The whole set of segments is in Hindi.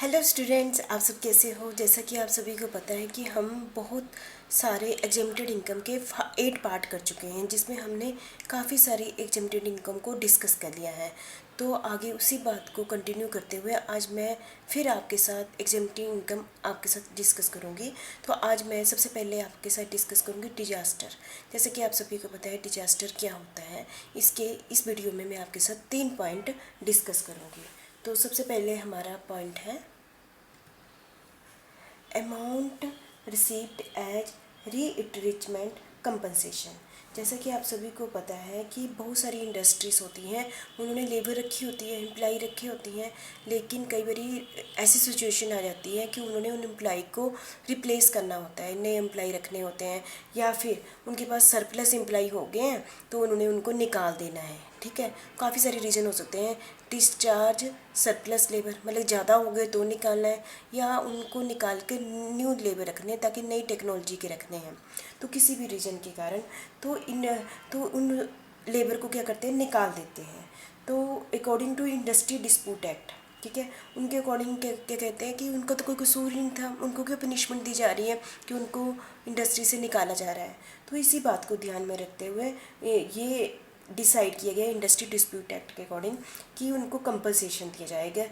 हेलो स्टूडेंट्स, आप सब कैसे हो। जैसा कि आप सभी को पता है कि हम बहुत सारे एग्जेम्प्टेड इनकम के 8 पार्ट कर चुके हैं, जिसमें हमने काफ़ी सारी एग्जेम्प्टेड इनकम को डिस्कस कर लिया है। तो आगे उसी बात को कंटिन्यू करते हुए आज मैं फिर आपके साथ एग्जेम्प्टेड इनकम आपके साथ डिस्कस करूंगी। तो आज मैं सबसे पहले आपके साथ डिस्कस करूंगी डिजास्टर। जैसे कि आप सभी को पता है डिजास्टर क्या होता है, इस वीडियो में मैं आपके साथ 3 पॉइंट डिस्कस करूँगी। तो सबसे पहले हमारा पॉइंट है अमाउंट रिसीव्ड एज रीइंरिचमेंट कंपनसेशन। जैसा कि आप सभी को पता है कि बहुत सारी इंडस्ट्रीज़ होती हैं, उन्होंने लेबर रखी होती है, एम्प्लाई रखी होती हैं, लेकिन कई बारी ऐसी सिचुएशन आ जाती है कि उन्होंने उन एम्प्लाई को रिप्लेस करना होता है, नए एम्प्लाई रखने होते हैं, या फिर उनके पास सरप्लस एम्प्लाई हो गए हैं तो उन्होंने उनको निकाल देना है। ठीक है, काफ़ी सारे रीज़न हो सकते हैं। डिस्चार्ज सरप्लस लेबर, मतलब ज़्यादा हो गए तो निकालना है, या उनको निकाल के न्यू लेबर रखने हैं ताकि नई टेक्नोलॉजी के रखने हैं। तो किसी भी रीज़न के कारण तो उन लेबर को क्या करते हैं, निकाल देते हैं। तो according to industry dispute act, ठीक है, उनके अकॉर्डिंग क्या कहते हैं कि उनका तो कोई कसूर ही नहीं था, उनको क्यों पनिशमेंट दी जा रही है कि उनको इंडस्ट्री से निकाला जा रहा है। तो इसी बात को ध्यान में रखते हुए ये डिसाइड किया गया इंडस्ट्री डिस्प्यूट एक्ट के अकॉर्डिंग कि उनको कंपनसेशन दिया जाएगा।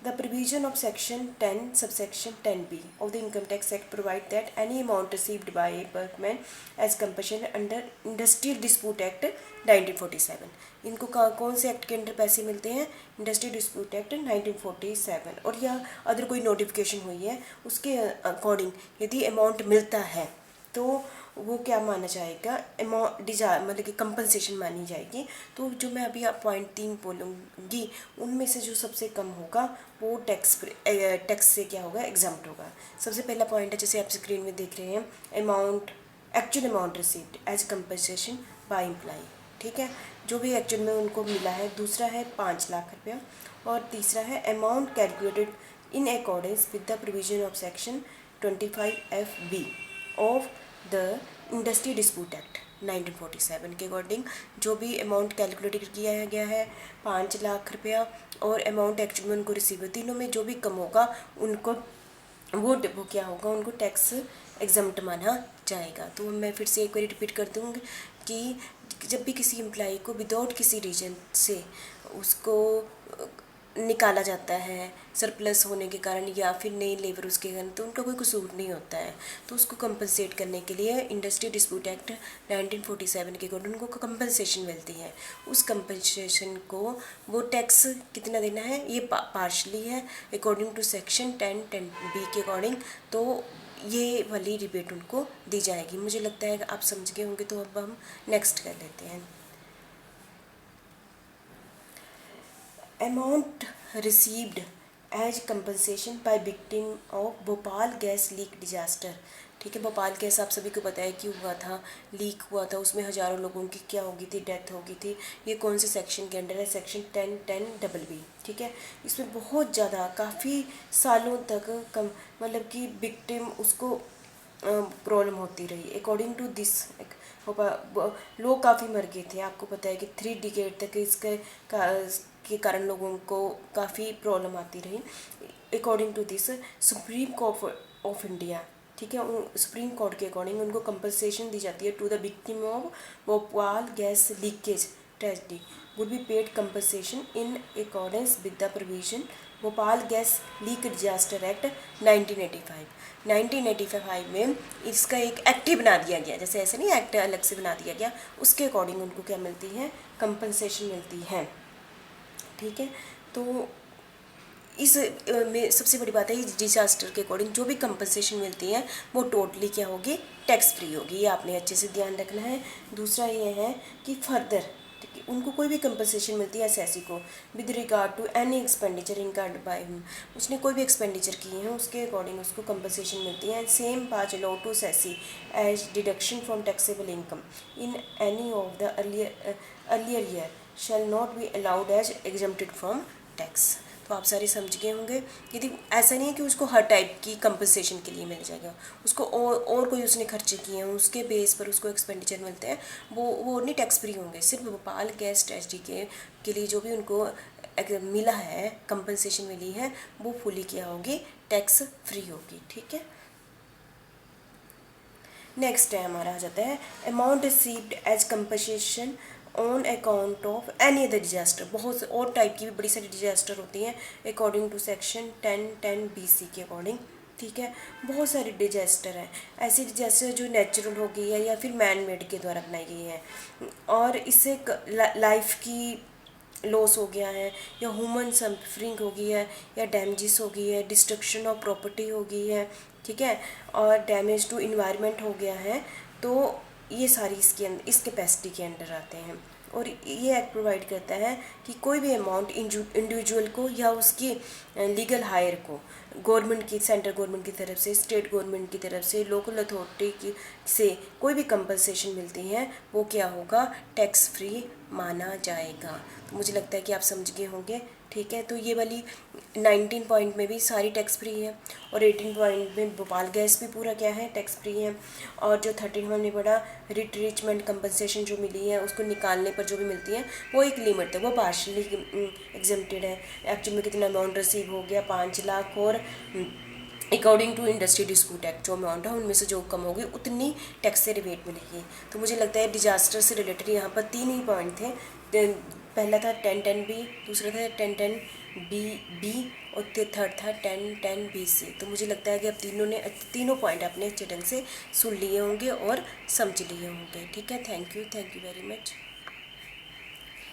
The provision of Section 10, subsection 10B of the Income Tax Act provide that any amount received by a workman as compensation under Industrial Dispute Act 1947। इनको कौन से एक्ट के अंडर पैसे मिलते हैं? Industrial dispute act 1947। और या अदर कोई नोटिफिकेशन हुई है उसके अकॉर्डिंग यदि अमाउंट मिलता है तो वो क्या माना जाएगा, मतलब कि कंपनसेशन मानी जाएगी। तो जो मैं अभी आप पॉइंट 3 बोलूँगी उनमें से जो सबसे कम होगा वो टैक्स से क्या होगा, एग्जम्प्ट होगा। सबसे पहला पॉइंट है, जैसे आप स्क्रीन में देख रहे हैं, actual amount received as compensation by employ. ठीक है, जो भी एक्चुअल में उनको मिला है। दूसरा है 5 लाख रुपया, और तीसरा है amount calculated in accordance with the provision of section 25FB of the industry dispute act 1947 के अकॉर्डिंग जो भी अमाउंट कैलकुलेट किया गया है 5 लाख रुपया, और अमाउंट एक्चुअल में उनको रिसीव है, तीनों में जो भी कम होगा उनको वो क्या होगा, उनको टैक्स एग्जम्प्ट माना जाएगा। तो मैं फिर से एक बार रिपीट कर दूँगी कि जब भी किसी एम्प्लॉय को विदाउट किसी रीजन से उसको निकाला जाता है सरप्लस होने के कारण या फिर नई लेबर उसके कारण, तो उनका कोई कसूर नहीं होता है, तो उसको कंपनसेट करने के लिए इंडस्ट्री डिस्प्यूट एक्ट 1947 के अकॉर्डिंग उनको कंपनसेशन मिलती है। उस कंपनसेशन को वो टैक्स कितना देना है, ये पार्शली है अकॉर्डिंग टू सेक्शन 10(10)B के अकॉर्डिंग। तो ये वाली रिबेट उनको दी जाएगी। मुझे लगता है आप समझ गए होंगे, तो अब हम नेक्स्ट कर लेते हैं। Amount received as compensation by victim of Bhopal gas leak disaster. ठीक है, भोपाल गैस आप सभी को पता है कि हुआ था, लीक हुआ था, उसमें हज़ारों लोगों की क्या हो गई थी, डेथ हो गई थी। ये कौन से सेक्शन के अंडर है? Section 10(10)BB। ठीक है, इसमें बहुत ज़्यादा काफ़ी सालों तक मतलब कि विक्टिम उसको प्रॉब्लम होती रही। अकॉर्डिंग टू दिस लोग काफ़ी मर गए थे। आपको पता है कि 3 डिकेड तक के कारण लोगों को काफ़ी प्रॉब्लम आती रही। According to this Supreme Court of India, ठीक है, सुप्रीम कोर्ट के अकॉर्डिंग उनको कंपनसेशन दी जाती है to the victim of Bhopal gas leakage tragedy would be paid compensation in accordance with the provision Bhopal gas leak disaster act 1985 में इसका एक एक्ट ही बना दिया गया। जैसे ऐसे नहीं एक्ट अलग से बना दिया गया, उसके अकॉर्डिंग उनको क्या मिलती है, कंपनसेशन मिलती है। ठीक है, तो इस में सबसे बड़ी बात है इस डिजास्टर के अकॉर्डिंग जो भी कंपनसेशन मिलती है वो टोटली क्या होगी, टैक्स फ्री होगी। ये आपने अच्छे से ध्यान रखना है। दूसरा ये है कि फर्दर उनको कोई भी कंपनसेशन मिलती है एसएससी को with regard to any expenditure incurred by him, उसने कोई भी एक्सपेंडिचर किए हैं उसके अकॉर्डिंग उसको कंपनसेशन मिलती है। सेम पाँच allowed to assessee as deduction from taxable income in any of the earlier year shall not be allowed as exempted from tax. तो आप सारे समझ गए होंगे। यदि ऐसा नहीं है कि उसको हर टाइप की कंपनसेशन के लिए मिल जाएगा, उसको और कोई उसने खर्चे किए हैं उसके बेस पर उसको एक्सपेंडिचर मिलते हैं, वो नहीं टैक्स फ्री होंगे। सिर्फ भोपाल गैस ट्रेजेडी के लिए जो भी उनको मिला है, कंपनसेशन मिली है, वो फुली क्या होगी, टैक्स फ्री होगी। ठीक है। नेक्स्ट है हमारा आ जाता है amount received as compensation on account of any other disaster. बहुत और टाइप की भी बड़ी सारी डिजास्टर होती हैं अकॉर्डिंग टू सेक्शन 10(10)(b)(c) के अकॉर्डिंग। ठीक है। बहुत सारी डिजास्टर हैं, ऐसी डिजास्टर जो नेचुरल हो गई है या फिर मैन मेड के द्वारा बनाई गई है, और इससे लाइफ की लॉस हो गया है, या ह्यूमन सफरिंग हो गई है, या डैमेजेस हो गई है, डिस्ट्रक्शन ऑफ प्रॉपर्टी हो गई है। ठीक है। और डैमेज टू इन्वायरमेंट हो गया है, तो ये सारी इस कैपेसिटी के अंडर आते हैं। और ये एक्ट प्रोवाइड करता है कि कोई भी अमाउंट इंडिविजुअल को या उसकी लीगल हायर को गवर्नमेंट की, सेंट्रल गवर्नमेंट की तरफ से, स्टेट गवर्नमेंट की तरफ से, लोकल अथॉरिटी की से कोई भी कंपनसेशन मिलती है, वो क्या होगा, टैक्स फ्री माना जाएगा। तो मुझे लगता है कि आप समझ गए होंगे। ठीक है। तो ये वाली 19 पॉइंट में भी सारी टैक्स फ्री है, और 18 पॉइंट में भोपाल गैस भी पूरा क्या है, टैक्स फ्री है। और जो 13 हमने पढ़ा रिट्रीचमेंट कंपनसेशन जो मिली है, उसको निकालने पर जो भी मिलती है वो एक लिमिट है, वो पार्शली एग्जेम्प्टेड है। एक्चुअली में कितना अमाउंट रिसीव हो गया, 5 लाख, और according to industry dispute act जो अमाउंट है उनमें से जो कम होगी उतनी टैक्स से रिबेट मिलेगी। तो मुझे लगता है डिजास्टर से रिलेटेड यहाँ पर 3 ही पॉइंट थे। पहला था 10(10)(b), दूसरा था 10(10)(b) और थर्ड था 10(10)(b)(c). तो मुझे लगता है कि अब तीनों पॉइंट आपने अच्छे ढंग से सुन लिए होंगे और समझ लिए होंगे। ठीक है। Thank you very much.